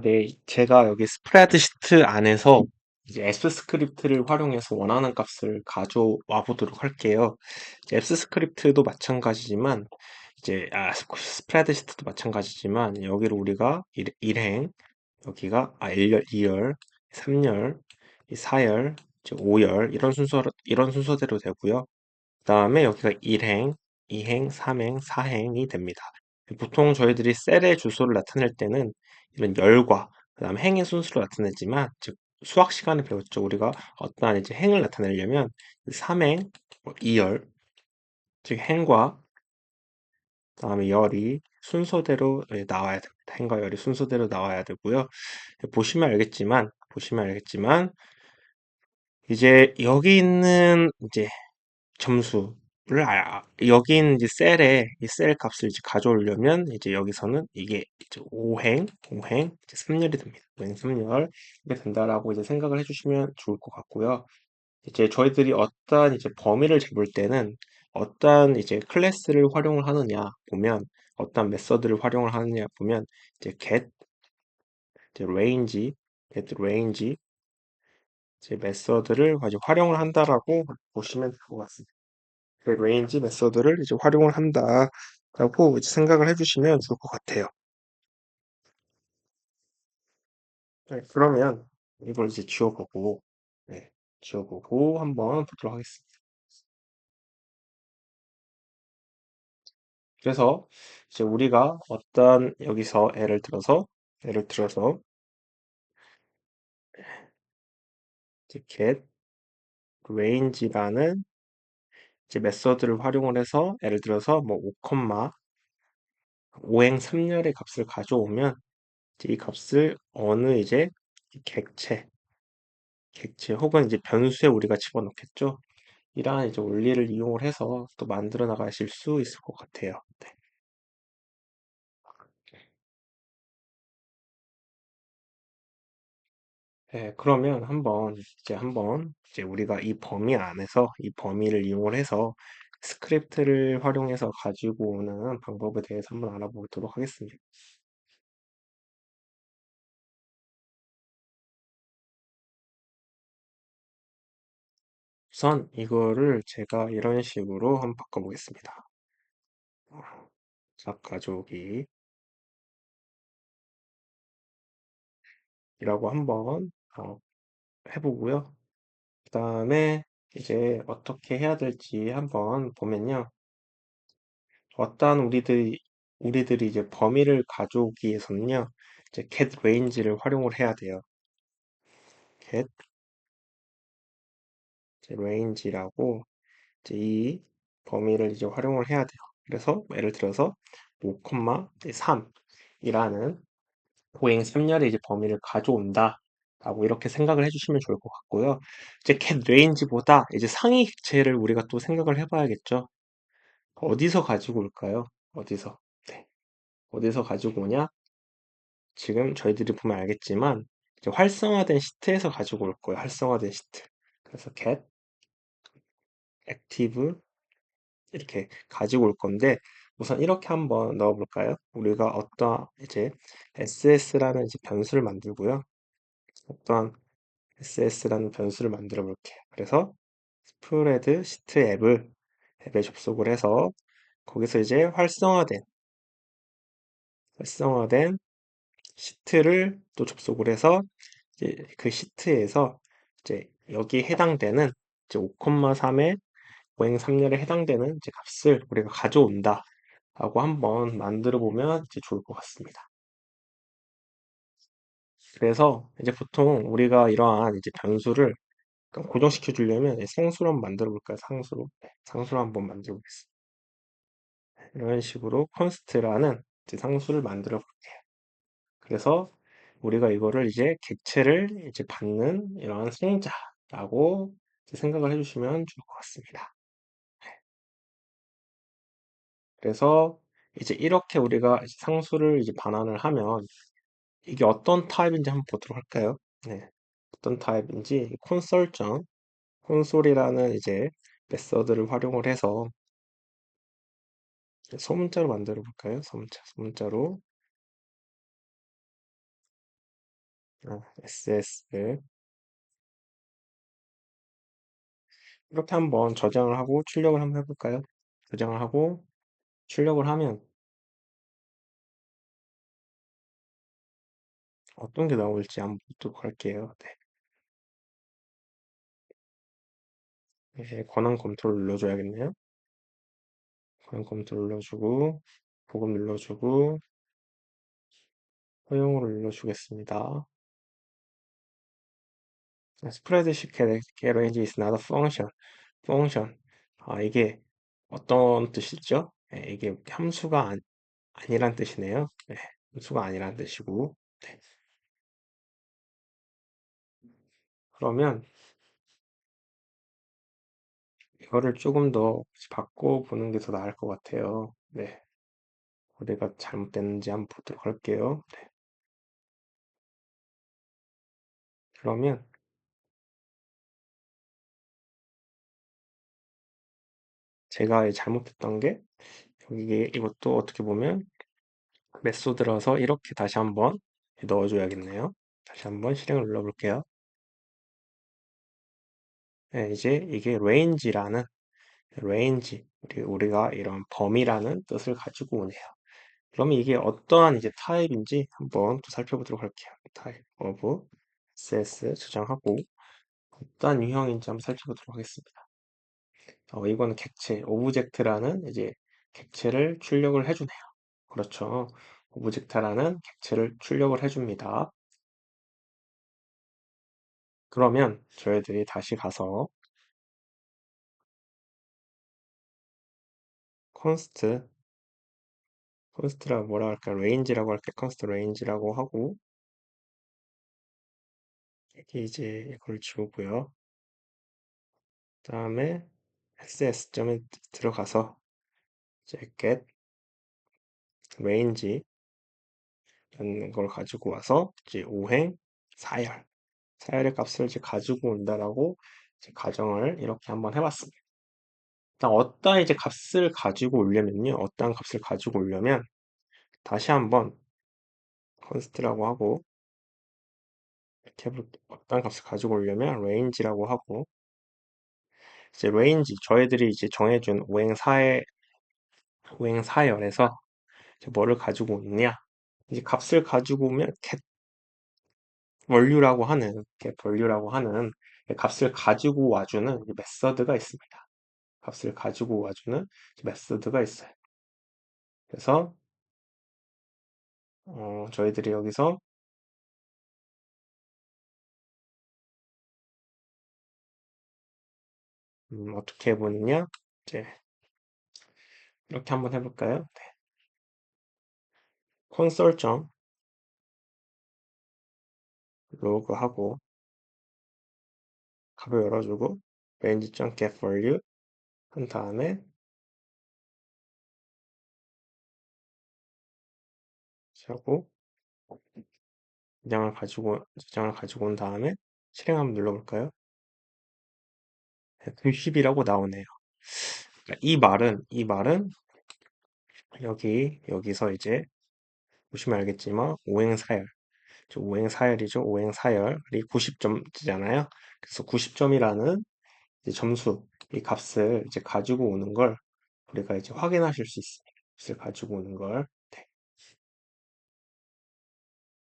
네. 제가 여기 스프레드시트 안에서 이제 S 스크립트를 활용해서 원하는 값을 가져와 보도록 할게요. 이제 S 스크립트도 마찬가지지만, 스프레드시트도 마찬가지지만, 여기를 우리가 일행, 여기가 1열, 2열, 3열, 4열, 5열, 이런 순서대로 되고요. 그다음에 여기가 1행, 2행, 3행, 4행이 됩니다. 보통 저희들이 셀의 주소를 나타낼 때는 이런 열과 그다음 행의 순수로 나타내지만, 즉 수학 시간에 배웠죠. 우리가 어떠한 이제 행을 나타내려면 3행, 2열, 즉 행과 그다음에 열이 순서대로 나와야 됩니다. 행과 열이 순서대로 나와야 되고요. 보시면 알겠지만 이제 여기 있는 이제 점수를 여기 있는 이제 셀에 이 셀 값을 이제 가져오려면 이제 여기서는 이게 이제 5행, 이제 3열이 됩니다. 5행, 3열 이렇게 된다라고 이제 생각을 해주시면 좋을 것 같고요. 이제 저희들이 어떠한 이제 범위를 잡을 때는 어떠한 이제 클래스를 활용을 하느냐 보면 어떠한 메서드를 활용을 하느냐 보면 이제 이제 range 이제 메서드를 가지고 활용을 한다라고 보시면 될 것 같습니다. 그 레인지 메서드를 이제 활용을 한다라고 이제 생각을 해주시면 좋을 것 같아요. 네, 그러면 이걸 이제 지워보고 한번 보도록 하겠습니다. 그래서 이제 우리가 어떤 여기서 예를 들어서 이제 get range라는 이제 메서드를 활용을 해서 예를 들어서 뭐 5행 3열의 값을 가져오면 이제 이 값을 어느 이제 객체 혹은 이제 변수에 우리가 집어넣겠죠. 이러한 이제 원리를 이용을 해서 또 만들어 나가실 수 있을 것 같아요. 네. 네, 그러면 한번 이제 우리가 이 범위 안에서 이 범위를 이용을 해서 스크립트를 활용해서 가지고 오는 방법에 대해서 한번 알아보도록 하겠습니다. 우선 이거를 제가 이런 식으로 한번 바꿔보겠습니다. 값 가져오기 이라고 한번 해보고요. 그 다음에 이제 어떻게 해야 될지 한번 보면요. 어떠한 우리들이 이제 범위를 가져오기 위해서는요, 이제 get range를 활용을 해야 돼요. get 이제 range라고 이제 이 범위를 이제 활용을 해야 돼요. 그래서 예를 들어서 5,3이라는 보행 3열의 이제 범위를 가져온다. 라고 이렇게 생각을 해주시면 좋을 것 같고요. 이제 get range보다 이제 상위 객체를 우리가 또 생각을 해봐야겠죠. 어디서 가지고 올까요? 어디서? 네. 어디서 가지고 오냐? 지금 저희들이 보면 알겠지만 이제 활성화된 시트에서 가지고 올 거예요. 활성화된 시트. 그래서 get active 이렇게 가지고 올 건데 우선 이렇게 한번 넣어 볼까요? 우리가 어떠한 이제 ss라는 이제 변수를 만들고요. 어떠한 ss라는 변수를 만들어 볼게요. 그래서 스프레드 시트 앱에 접속을 해서 거기서 이제 활성화된 시트를 또 접속을 해서 이제 그 시트에서 이제 여기 해당되는 이제 5,3의 보행 3열에 해당되는 이제 값을 우리가 가져온다 라고 한번 만들어 보면 이제 좋을 것 같습니다. 그래서 이제 보통 우리가 이러한 이제 변수를 고정시켜 주려면 상수로 한번 만들어 볼까요? 상수로. 네, 상수로 한번 만들어 보겠습니다. 이런 식으로 const라는 이제 상수를 만들어 볼게요. 그래서 우리가 이거를 이제 객체를 이제 받는 이러한 수용자라고 이제 생각을 해주시면 좋을 것 같습니다. 그래서 이제 이렇게 우리가 이제 상수를 이제 반환을 하면 이게 어떤 타입인지 한번 보도록 할까요? 네. 어떤 타입인지 콘솔이라는 이제 메서드를 활용을 해서 소문자로 만들어 볼까요? 소문자로 ss 이렇게 한번 저장을 하고 출력을 한번 해볼까요? 저장을 하고 출력을 하면 어떤 게 나올지 한번 보도록 할게요. 네. 이제 권한 검토를 눌러줘야겠네요. 권한 검토 눌러주고 보급 눌러주고 허용으로 눌러주겠습니다. 스프레드शी트 range is not a function. function. 이게 어떤 뜻이죠? 네, 이게 함수가 아니란 뜻이네요. 네, 함수가 아니란 뜻이고. 네. 그러면 이거를 조금 더 바꿔보는 게 더 나을 것 같아요. 네. 우리가 잘못됐는지 한번 보도록 할게요. 네. 그러면 제가 잘못했던 게 이게 이것도 어떻게 보면 메소드라서 이렇게 다시 한번 넣어줘야겠네요. 다시 한번 실행을 눌러볼게요. 네, 이제 이게 range, 우리가 이런 범위라는 뜻을 가지고 오네요. 그러면 이게 어떠한 이제 타입인지 한번 또 살펴보도록 할게요. 타입 of cs 저장하고 어떠한 유형인지 한번 살펴보도록 하겠습니다. 이거는 객체, 오브젝트라는 이제 객체를 출력을 해주네요. 그렇죠. 오브젝트라는 객체를 출력을 해줍니다. 그러면 저희들이 다시 가서 const, const라고 뭐라 할까? range라고 할게. const range라고 하고 여기 이제 이걸 지우고요. 다음에 ss점에 들어가서 이제 get range라는 걸 가지고 와서 이제 오행 사열의 값을 이제 가지고 온다라고 이제 가정을 이렇게 한번 해봤습니다. 일단 어떤 이제 값을 가지고 오려면요, 어떤 값을 가지고 오려면 다시 한번 const라고 하고 이렇게 어떤 값을 가지고 오려면 range라고 하고 이제 range 저희들이 이제 정해준 오행 사열에서 이제 뭐를 가지고 오느냐 이제 값을 가지고 오면 get value라고 하는 값을 가지고 와주는 메서드가 있습니다. 값을 가지고 와주는 메서드가 있어요. 그래서 저희들이 여기서 어떻게 해보느냐 이제 이렇게 한번 해볼까요? 네. 콘솔.log 하고 값을 열어주고 range.getValue 한 다음에 하고 저장을 가지고 온 다음에 실행 한번 눌러볼까요? 90이라고 나오네요. 그러니까 이 말은 여기서 이제 보시면 알겠지만 오행사열이죠. 오행사열이 90점이잖아요. 그래서 90점이라는 점수, 이 값을 이제 가지고 오는 걸 우리가 이제 확인하실 수 있습니다. 값을 가지고 오는 걸.